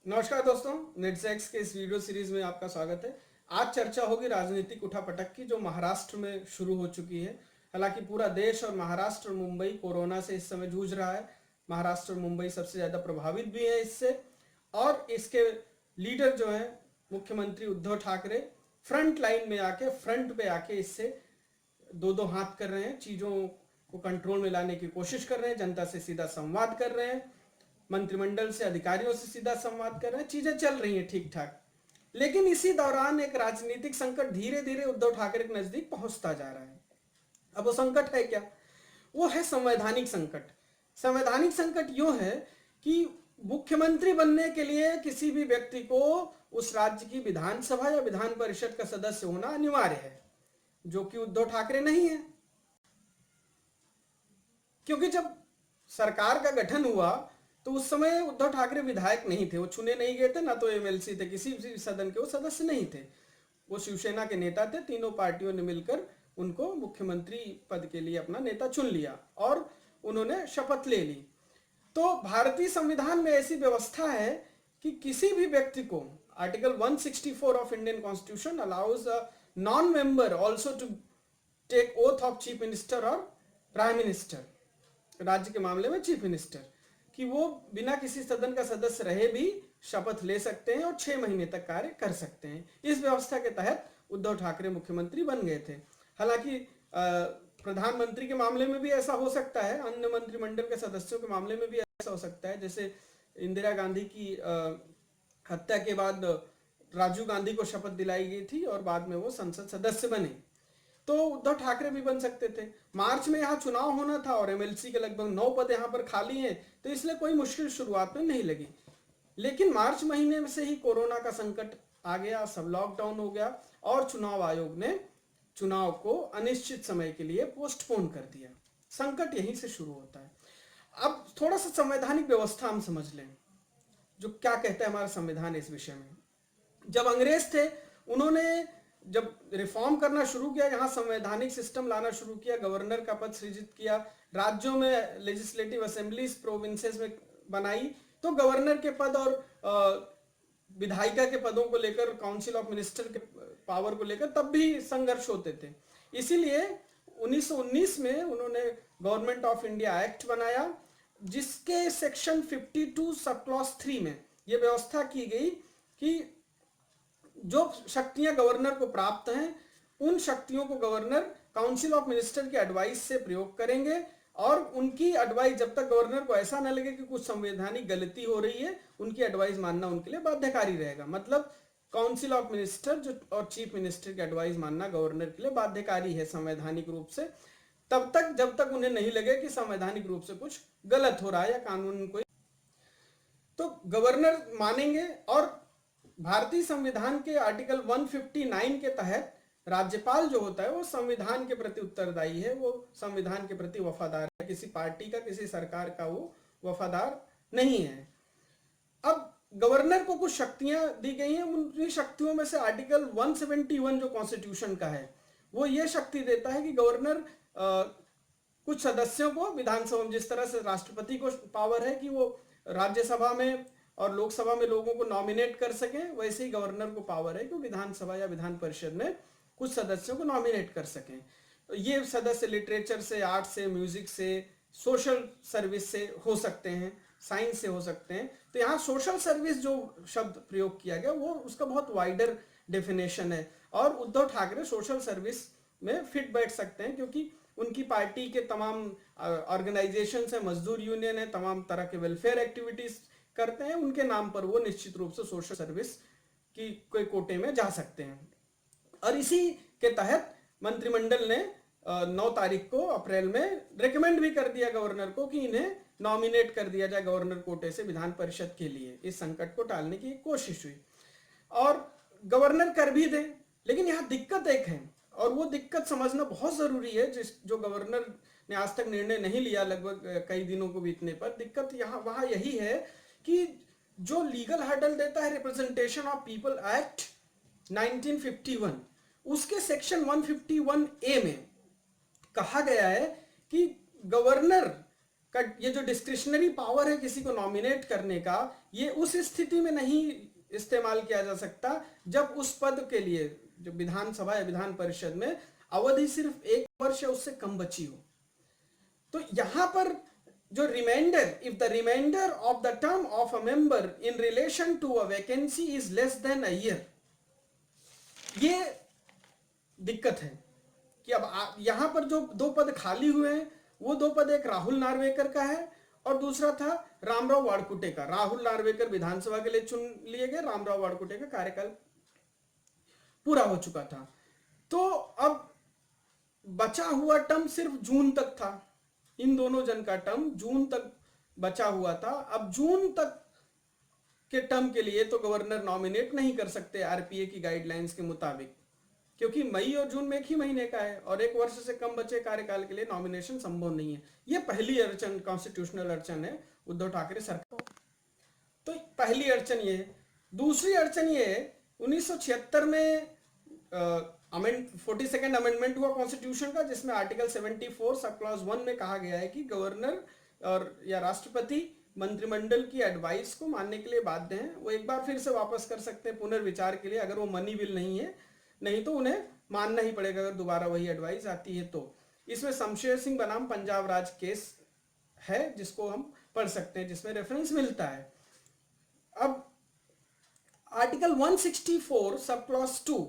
नमस्कार दोस्तों, नेटसेक्स के इस वीडियो सीरीज में आपका स्वागत है। आज चर्चा होगी राजनीतिक उठापटक की, जो महाराष्ट्र में शुरू हो चुकी है। हालांकि पूरा देश और महाराष्ट्र और मुंबई कोरोना से इस समय जूझ रहा है। महाराष्ट्र और मुंबई सबसे ज्यादा प्रभावित भी है इससे, और इसके लीडर जो है मुख्यमंत्री उद्धव ठाकरे फ्रंट लाइन में आके, फ्रंट पे आके इससे दो दो हाथ कर रहे हैं, चीजों को कंट्रोल में लाने की कोशिश कर रहे हैं, जनता से सीधा संवाद कर रहे हैं, मंत्रिमंडल से, अधिकारियों से सीधा संवाद कर रहे हैं। चीजें चल रही हैं ठीक ठाक। लेकिन इसी दौरान एक राजनीतिक संकट धीरे धीरे उद्धव ठाकरे के नजदीक पहुंचता जा रहा है। अब वो संकट है क्या? वो है संवैधानिक संकट। संवैधानिक संकट यूं है कि मुख्यमंत्री बनने के लिए किसी भी व्यक्ति को उस राज्य की विधानसभा या विधान परिषद का सदस्य होना अनिवार्य है, जो कि उद्धव ठाकरे नहीं है। क्योंकि जब सरकार का गठन हुआ तो उस समय उद्धव ठाकरे विधायक नहीं थे, वो चुने नहीं गए थे, ना तो एमएलसी थे, किसी भी सदन के वो सदस्य नहीं थे। वो शिवसेना के नेता थे। तीनों पार्टियों ने मिलकर उनको मुख्यमंत्री पद के लिए अपना नेता चुन लिया और उन्होंने शपथ ले ली। तो भारतीय संविधान में ऐसी व्यवस्था है कि किसी भी व्यक्ति को, article 164 of Indian constitution allows a non member also to take oath of chief minister और प्राइम मिनिस्टर, राज्य के मामले में चीफ मिनिस्टर, कि वो बिना किसी सदन का सदस्य रहे भी शपथ ले सकते हैं और 6 महीने तक कार्य कर सकते हैं। इस व्यवस्था के तहत उद्धव ठाकरे मुख्यमंत्री बन गए थे। हालांकि प्रधानमंत्री के मामले में भी ऐसा हो सकता है, अन्य मंत्रिमंडल के सदस्यों के मामले में भी ऐसा हो सकता है। जैसे इंदिरा गांधी की हत्या के बाद राजीव गांधी को शपथ दिलाई गई थी और बाद में वो संसद सदस्य बने, तो उद्धव ठाकरे भी बन सकते थे। मार्च में यहाँ चुनाव होना था और एमएलसी के लगभग 9 पद यहाँ पर खाली हैं, तो इसलिए कोई मुश्किल शुरुआत में नहीं लगी। लेकिन मार्च महीने में से ही कोरोना का संकट आ गया, सब लॉकडाउन हो गया और चुनाव आयोग ने चुनाव को अनिश्चित समय के लिए पोस्टपोन कर दिया। संकट यहीं से शुरू होता है। अब थोड़ा सा संवैधानिक व्यवस्था हम समझ लें, जो क्या कहता है हमारा संविधान इस विषय में। जब अंग्रेज थे, उन्होंने जब रिफॉर्म करना शुरू किया, यहाँ संवैधानिक सिस्टम लाना शुरू किया, गवर्नर का पद सृजित किया, राज्यों में लेजिस्लेटिव असेंबलीज प्रोविंसेस में बनाई, तो गवर्नर के पद और विधायिका के पदों को लेकर, काउंसिल ऑफ मिनिस्टर के पावर को लेकर तब भी संघर्ष होते थे। इसीलिए 1919 में उन्होंने गवर्नमेंट ऑफ इंडिया एक्ट बनाया, जिसके सेक्शन 52 सब क्लॉज 3 में यह व्यवस्था की गई कि जो शक्तियां गवर्नर को प्राप्त हैं, उन शक्तियों को गवर्नर काउंसिल ऑफ मिनिस्टर के एडवाइस से प्रयोग करेंगे, और उनकी एडवाइस, जब तक गवर्नर को ऐसा न लगे कि कुछ संवैधानिक गलती हो रही है, उनकी एडवाइस मानना उनके लिए बाध्यकारी रहेगा। मतलब काउंसिल ऑफ मिनिस्टर जो और चीफ मिनिस्टर की एडवाइस मानना गवर्नर के लिए बाध्यकारी है संवैधानिक रूप से, तब तक जब तक उन्हें नहीं लगे कि संवैधानिक रूप से कुछ गलत हो रहा है या कानून कोई, तो गवर्नर मानेंगे। और भारतीय संविधान के आर्टिकल 159 के तहत राज्यपाल जो होता है वो संविधान के प्रति उत्तरदायी है, वो संविधान के प्रति वफादार है। किसी पार्टी का, किसी सरकार का वो वफादार नहीं है। अब गवर्नर को कुछ शक्तियां दी गई हैं, उन शक्तियों में से आर्टिकल 171 जो कॉन्स्टिट्यूशन का है, वो ये शक्ति देता है कि गवर्नर कुछ सदस्यों को विधानसभा में, जिस तरह से राष्ट्रपति को पावर है कि वो राज्यसभा में और लोकसभा में लोगों को नॉमिनेट कर सकें, वैसे ही गवर्नर को पावर है कि विधानसभा या विधान परिषद में कुछ सदस्यों को नॉमिनेट कर सकें। तो ये सदस्य लिटरेचर से, आर्ट से, म्यूजिक से, सोशल सर्विस से हो सकते हैं, साइंस से हो सकते हैं। तो यहाँ सोशल सर्विस जो शब्द प्रयोग किया गया, वो उसका बहुत वाइडर डेफिनेशन है, और उद्धव ठाकरे सोशल सर्विस में फिट बैठ सकते हैं, क्योंकि उनकी पार्टी के तमाम ऑर्गेनाइजेशन है, मजदूर यूनियन है, तमाम तरह के वेलफेयर एक्टिविटीज करते हैं, उनके नाम पर वो निश्चित रूप से सोशल सर्विस की कोई कोटे में जा सकते हैं। और इसी के तहत मंत्रिमंडल ने 9 तारीख को अप्रैल में रिकमेंड भी कर दिया गवर्नर को कि इन्हें नॉमिनेट कर दिया जाए गवर्नर कोटे से विधान परिषद के लिए। इस संकट को टालने की कोशिश हुई और गवर्नर कर भी दे। लेकिन यहाँ दिक्कत एक है, और वो दिक्कत समझना बहुत जरूरी है, जो गवर्नर ने आज तक निर्णय नहीं लिया लगभग कई दिनों को बीतने पर। दिक्कत यहाँ वहां यही है कि जो लीगल हर्डल देता है रिप्रेजेंटेशन ऑफ पीपल एक्ट 1951, उसके सेक्शन 151A में कहा गया है कि गवर्नर का ये जो डिस्क्रिशनरी पावर है किसी को नॉमिनेट करने का, ये उस स्थिति में नहीं इस्तेमाल किया जा सकता जब उस पद के लिए जो विधानसभा या विधान परिषद में अवधि सिर्फ 1 वर्ष या उससे कम बची हो। तो यहां पर जो reminder, if the reminder of the term of a member in relation to a vacancy is less than a year, ये दिक्कत है कि अब यहां पर जो 2 पद खाली हुए हैं वो 2 पद, एक राहुल नार्वेकर का है और दूसरा था रामराव वाड़कुटे का। राहुल नार्वेकर विधानसभा के लिए चुन लिए गए, रामराव वाड़कुटे का कार्यकाल पूरा हो चुका था। तो अब बचा हुआ टर्म सिर्फ जून तक था, इन दोनों जन का टर्म जून तक बचा हुआ था। अब जून तक के टर्म के लिए तो गवर्नर नॉमिनेट नहीं कर सकते आरपीए की गाइडलाइंस के मुताबिक, क्योंकि मई और जून में एक ही महीने का है और 1 वर्ष से कम बचे कार्यकाल के लिए नॉमिनेशन संभव नहीं है। ये पहली अड़चन, कॉन्स्टिट्यूशनल अड़चन है उद्धव ठाकरे सरकार। तो पहली अड़चन ये है। दूसरी अड़चन ये है, 1976 में 42nd अमेंडमेंट हुआ कॉन्स्टिट्यूशन का, जिसमें आर्टिकल 74 सब क्लॉज 1 में कहा गया है कि गवर्नर और या राष्ट्रपति मंत्रिमंडल की एडवाइस को मानने के लिए बाध्य हैं। वो एक बार फिर से वापस कर सकते हैं पुनर्विचार के लिए, अगर वो मनी बिल नहीं है, नहीं तो उन्हें मानना ही पड़ेगा अगर दोबारा वही एडवाइस आती है तो। इसमें शमशेर सिंह बनाम पंजाब राज केस है जिसको हम पढ़ सकते हैं, जिसमें रेफरेंस मिलता है। अब आर्टिकल 164 सब क्लॉज 2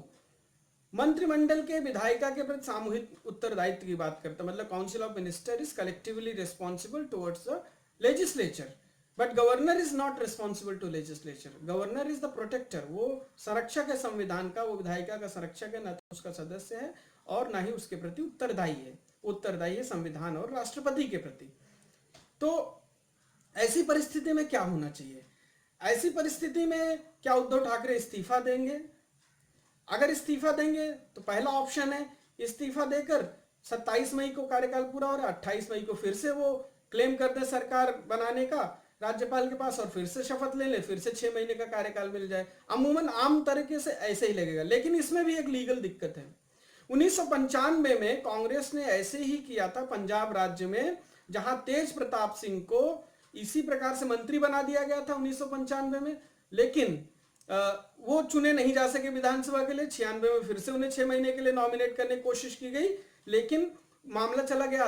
मंत्रिमंडल के विधायिका के प्रति सामूहिक उत्तरदायित्व की बात करता है, मतलब council of minister is collectively responsible towards the legislature but governor is not responsible to legislature. Governor is the protector, वो संरक्षक है संविधान का, वो विधायिका का संरक्षक है, न तो उसका सदस्य है और ना ही उसके प्रति उत्तरदायी है। उत्तरदायी है संविधान और राष्ट्रपति के प्रति। तो ऐसी परिस्थिति में क्या होना चाहिए? ऐसी परिस्थिति में क्या उद्धव ठाकरे इस्तीफा देंगे? अगर इस्तीफा देंगे तो पहला ऑप्शन है इस्तीफा देकर 27 मई को कार्यकाल पूरा हो रहा है, 28 मई को फिर से वो क्लेम कर दे सरकार बनाने का राज्यपाल के पास और फिर से शपथ ले ले, फिर से 6 महीने का कार्यकाल मिल जाए। अमूमन आम तरीके से ऐसे ही लगेगा, लेकिन इसमें भी एक लीगल दिक्कत है। 1995 में कांग्रेस ने ऐसे ही किया था पंजाब राज्य में, जहां तेज प्रताप सिंह को इसी प्रकार से मंत्री बना दिया गया था 1995 में, लेकिन वो चुने नहीं जा सके विधानसभा के लिए। 96 में फिर से उन्हें 6 महीने के लिए नॉमिनेट करने की कोशिश की गई, लेकिन मामला चला गया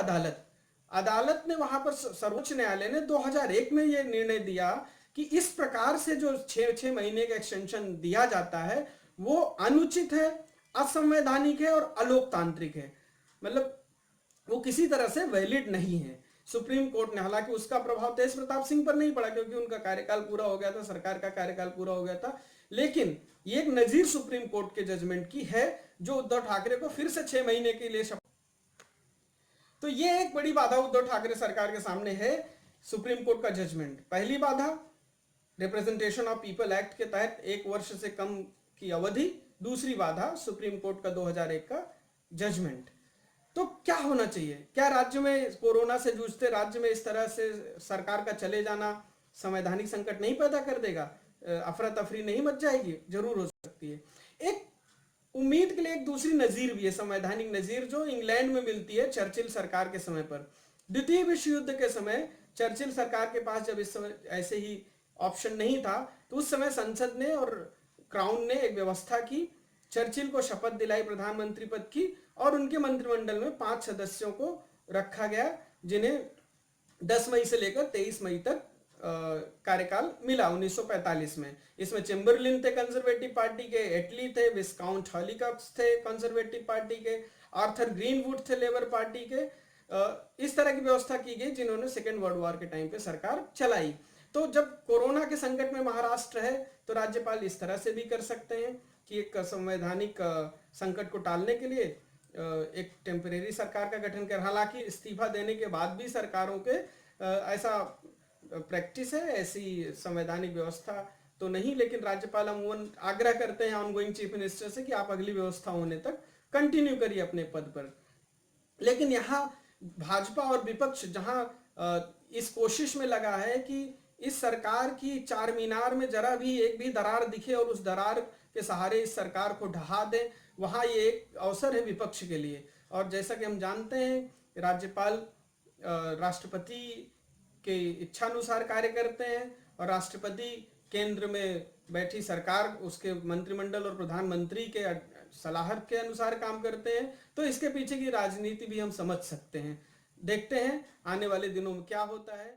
अदालत ने वहां पर, सर्वोच्च न्यायालय ने 2001 में यह निर्णय दिया कि इस प्रकार से जो 6 महीने का एक्सटेंशन दिया जाता है वो अनुचित है, असंवैधानिक है और अलोकतांत्रिक है, मतलब वो किसी तरह से वैलिड नहीं है। सुप्रीम कोर्ट ने, हालांकि उसका प्रभाव तेज प्रताप सिंह पर नहीं पड़ा क्योंकि उनका कार्यकाल पूरा हो गया था, सरकार का कार्यकाल पूरा हो गया था, लेकिन ये एक नजीर सुप्रीम कोर्ट के जजमेंट की है जो उद्धव ठाकरे को फिर से 6 महीने के लिए तो ये एक बड़ी बाधा उद्धव ठाकरे सरकार के सामने है, सुप्रीम कोर्ट का जजमेंट। पहली बाधा रिप्रेजेंटेशन ऑफ पीपल एक्ट के तहत 1 वर्ष से कम की अवधि, दूसरी बाधा सुप्रीम कोर्ट का 2001 का जजमेंट। तो क्या होना चाहिए? क्या राज्य में कोरोना से जूझते राज्य में इस तरह से सरकार का चले जाना संवैधानिक संकट नहीं पैदा कर देगा? अफरा तफरी नहीं मच जाएगी? जरूर हो सकती है। एक उम्मीद के लिए एक दूसरी नजीर भी है, संवैधानिक नजीर, जो इंग्लैंड में मिलती है चर्चिल सरकार के समय पर। द्वितीय विश्व युद्ध के समय चर्चिल सरकार के पास जब इस समय ऐसे ही ऑप्शन नहीं था, तो उस समय संसद ने और क्राउन ने एक व्यवस्था की, चर्चिल को शपथ दिलाई प्रधानमंत्री पद की और उनके मंत्रिमंडल में 5 सदस्यों को रखा गया, जिन्हें 10 मई से लेकर 23 मई तक कार्यकाल मिला 1945 में। इसमें चेम्बरलिन थे कंजर्वेटिव पार्टी के, एटली थे, विस्काउंट हॉलीकॉक्स थे कंजर्वेटिव पार्टी के, आर्थर ग्रीनवुड थे लेबर पार्टी के। इस तरह की व्यवस्था की गई जिन्होंने सेकेंड वर्ल्ड वॉर के टाइम पे सरकार चलाई। तो जब कोरोना के संकट में महाराष्ट्र है तो राज्यपाल इस तरह से भी कर सकते हैं कि एक संवैधानिक संकट को टालने के लिए एक टेम्परेरी सरकार का गठन कर, हालांकि इस्तीफा देने के बाद भी सरकारों के ऐसा प्रैक्टिस है, ऐसी संवैधानिक व्यवस्था तो नहीं, लेकिन राज्यपाल अमूमन आग्रह करते हैं ऑनगोइंग चीफ मिनिस्टर से कि आप अगली व्यवस्था होने तक कंटिन्यू करिए अपने पद पर। लेकिन यहाँ भाजपा और विपक्ष जहां इस कोशिश में लगा है कि इस सरकार की चार मीनार में जरा भी एक भी दरार दिखे और उस दरार के सहारे इस सरकार को ढहा दे, वहां ये एक अवसर है विपक्ष के लिए। और जैसा कि हम जानते हैं राज्यपाल राष्ट्रपति के इच्छानुसार कार्य करते हैं और राष्ट्रपति केंद्र में बैठी सरकार उसके मंत्रिमंडल और प्रधानमंत्री के सलाह के अनुसार काम करते हैं, तो इसके पीछे की राजनीति भी हम समझ सकते हैं। देखते हैं आने वाले दिनों में क्या होता है।